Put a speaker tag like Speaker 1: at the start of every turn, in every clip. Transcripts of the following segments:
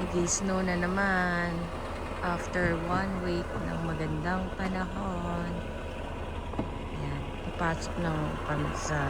Speaker 1: Nag-i-snow na naman after 1 week ng magandang panahon. Ayan, papasok na kami sa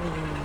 Speaker 1: ayun.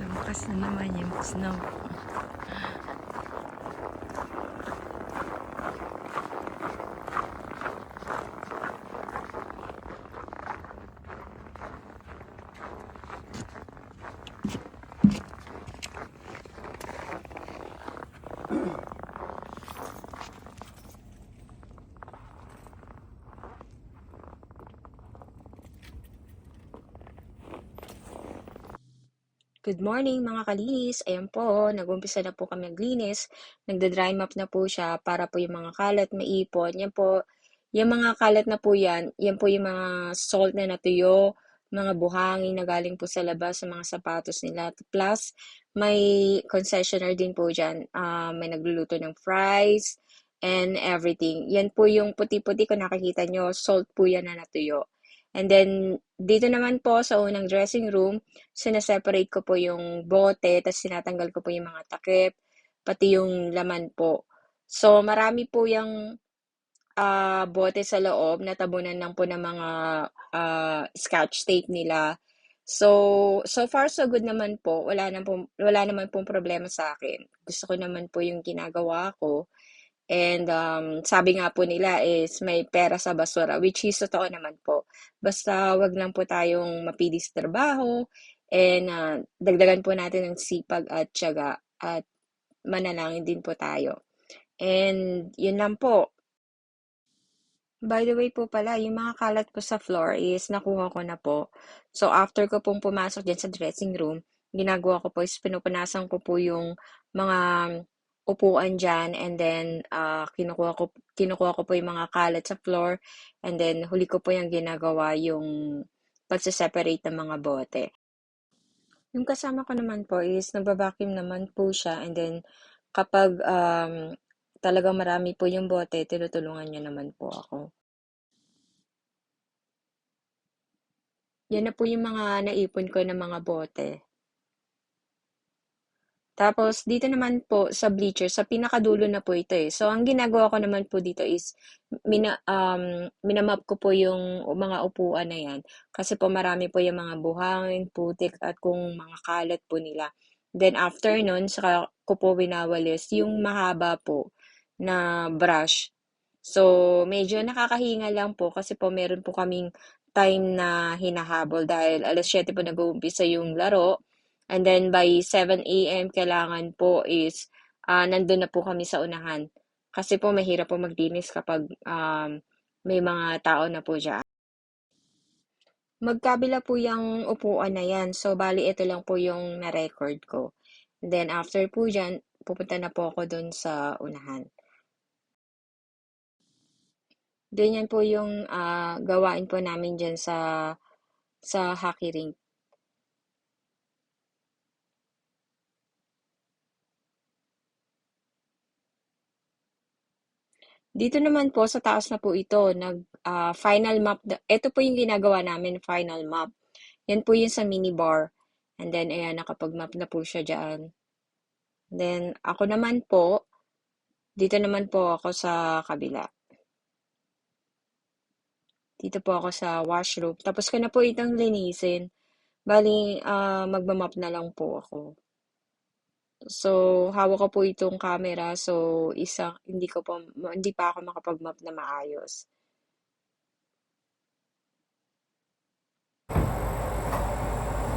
Speaker 1: Lumakas na naman yung snow. Good morning mga kalinis. Ayan po, nag-umpisa na po kami maglinis. Nagda-dry mop na po siya para po yung mga kalat maipon. Yan po, yung mga kalat na po yan po yung mga salt na natuyo, mga buhangin na galing po sa labas sa mga sapatos nila. Plus, may concessionaire din po dyan. May nagluluto ng fries and everything. Yan po yung puti-puti kung nakikita nyo, salt po yan na natuyo. And then, dito naman po sa unang dressing room, sinaseparate ko po yung bote, tapos sinatanggal ko po yung mga takip, pati yung laman po. So, marami po yung bote sa loob, natabunan lang po ng mga scotch tape nila. So far so good naman po. Wala naman pong problema sa akin. Gusto ko naman po yung ginagawa ko. And sabi nga po nila is may pera sa basura, which is totoo naman po. Basta wag lang po tayong mapili sa trabaho and dagdagan po natin ng sipag at tiyaga at manalangin din po tayo. And yun lang po. By the way po pala, yung mga kalat ko sa floor is nakuha ko na po. So after ko pong pumasok dyan sa dressing room, ginagawa ko po is pinupunasan ko po yung mga upuan dyan and then kinukuha ko po yung mga kalat sa floor and then huli ko po yung ginagawa yung pagse-separate ng mga bote. Yung kasama ko naman po is nagba-vacuum naman po siya and then kapag talagang marami po yung bote, tinutulungan niya naman po ako. Yan na po yung mga naipon ko na mga bote. Tapos, dito naman po sa bleacher, sa pinakadulo na po ito eh. So, ang ginagawa ko naman po dito is, minamap ko po yung mga upuan na yan. Kasi po marami po yung mga buhangin, putik, at kung mga kalat po nila. Then, after nun, saka ko po winawalis yung mahaba po na brush. So, medyo nakakahinga lang po kasi po meron po kaming time na hinahabol dahil alas 7 po nag-uumpisa yung laro. And then by 7 a.m. kailangan po is nandun na po kami sa unahan. Kasi po mahirap po maglinis kapag may mga tao na po dyan. Magkabila po yung upuan na yan. So, bali ito lang po yung na-record ko. And then after po dyan, pupunta na po ako dun sa unahan. Ganyan po yung gawain po namin dyan sa hockey rink. Dito naman po sa taas na po ito, final map. Ito po yung ginagawa namin, final map. Yan po yung sa minibar. And then, ayan, nakapag-map na po siya dyan. Then, ako naman po, dito naman po ako sa kabila. Dito po ako sa washroom. Tapos ko na po itong linisin. Bali, magmamap na lang po ako. So, hawak ko po itong camera. So, hindi pa ako makapag-map na maayos.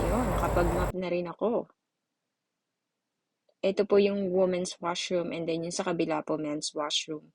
Speaker 1: Yun, nakapag-map na rin ako. Ito po yung women's washroom and then yung sa kabila po men's washroom.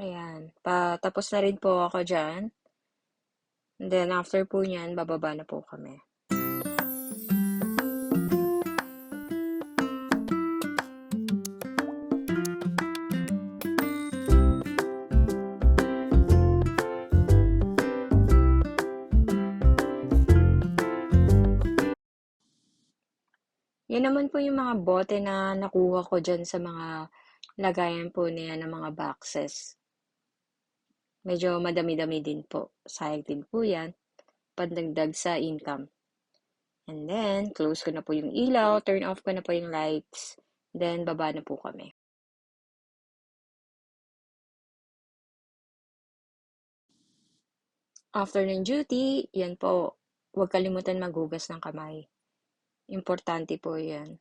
Speaker 1: Ayan, tapos na rin po ako diyan. And then after po niyan, bababa na po kami. Yan naman po yung mga bote na nakuha ko diyan sa mga lagayan po niya ng mga boxes. Medyo madami-dami din po. Sayang din po yan. Pandagdag sa income. And then, close ko na po yung ilaw, turn off ko na po yung lights, then baba na po kami. After ng duty, yan po, huwag kalimutan maghugas ng kamay. Importante po yan.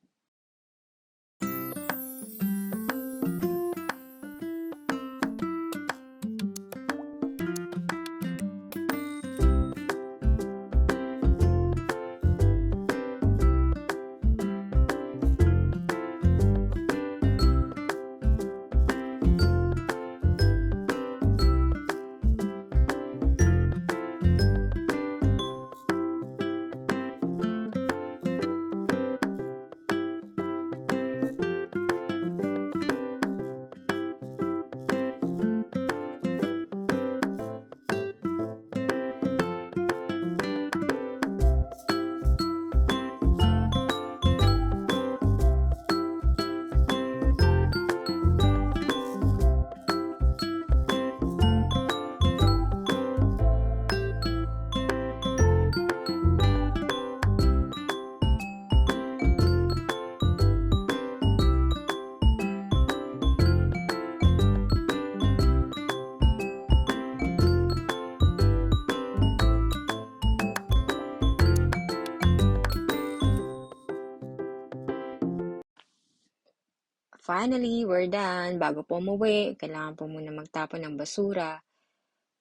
Speaker 1: Finally, we're done. Bago po umuwi, kailangan po muna magtapon ng basura.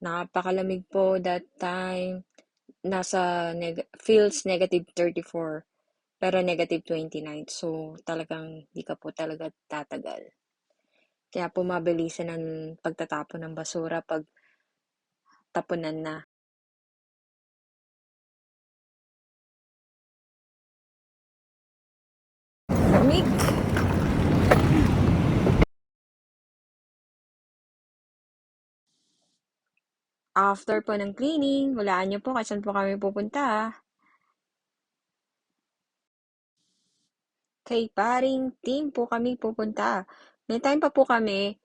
Speaker 1: Napakalamig po that time. Nasa feels negative 34, pero negative 29. So, talagang di ka po talaga tatagal. Kaya po mabilisan ang pagtatapon ng basura pag tapunan na. Lamig! After po ng cleaning, hulaan niyo po kung saan po kami pupunta. Kay paring team po kami pupunta. May time pa po kami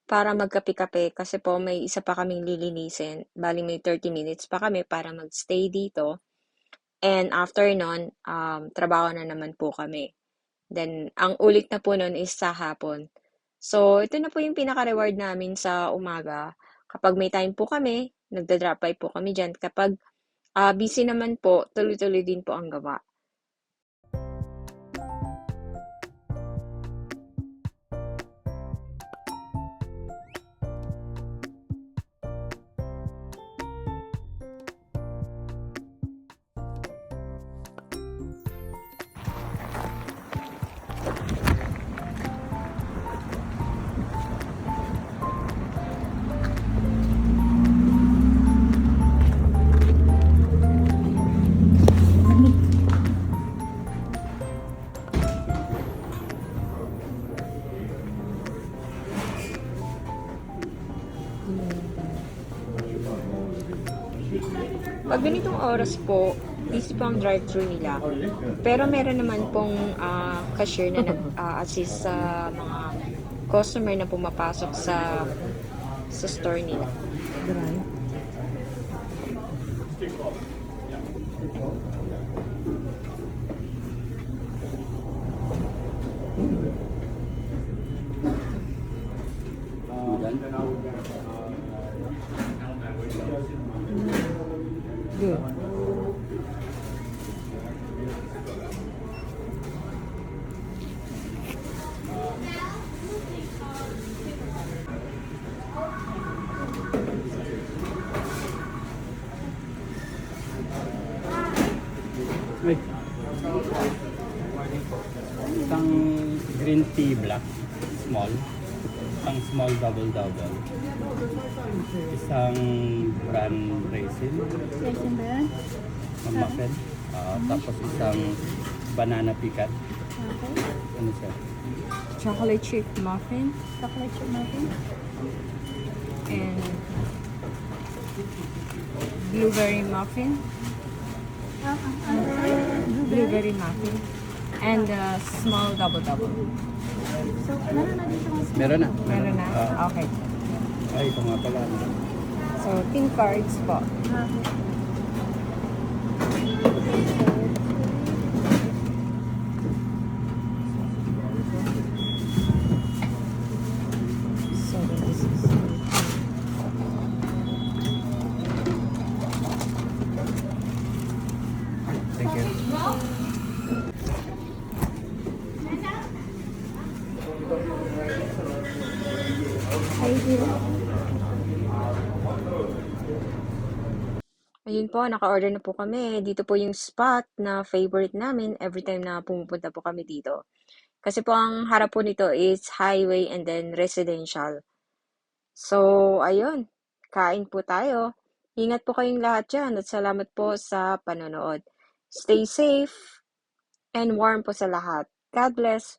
Speaker 1: para magkape-kape kasi po may isa pa kaming lilinisin. Bali may 30 minutes pa kami para magstay dito. And after nun, trabaho na naman po kami. Then, ang ulit na po nun is sa hapon. So, ito na po yung pinaka-reward namin sa umaga. Kapag may time po kami, nagda-drop by po kami dyan. Kapag busy naman po, tuloy-tuloy din po ang gawa. Pag ganitong oras po, busy po ang drive-thru nila. Pero meron naman pong cashier na nag-assist sa mga customer na pumapasok sa store nila. Good.
Speaker 2: Isang green tea black, small. isang small double-double, isang bran raisin,
Speaker 3: Raisin ba yan?
Speaker 2: na muffin, tapos isang banana pecan.
Speaker 3: Okay.
Speaker 2: Ano siya?
Speaker 1: Chocolate chip muffin
Speaker 3: Chocolate chip muffin.
Speaker 1: and blueberry muffin. Blueberry muffin. And small double-double.
Speaker 3: So, meron na dito mga small.
Speaker 2: Meron na.
Speaker 1: Meron na?
Speaker 2: Ah,
Speaker 1: Okay.
Speaker 2: ay, ito nga pala.
Speaker 1: So, 10 cards po.
Speaker 3: Okay.
Speaker 1: So, this is...
Speaker 2: Thank you.
Speaker 3: Thank you.
Speaker 1: Ayun po, naka-order na po kami. Dito po yung spot na favorite namin every time na pumupunta po kami dito. Kasi po ang harap po nito is highway and then residential. So, ayun. Kain po tayo. Ingat po kayong lahat dyan at salamat po sa panonood. Stay safe and warm po sa lahat. God bless.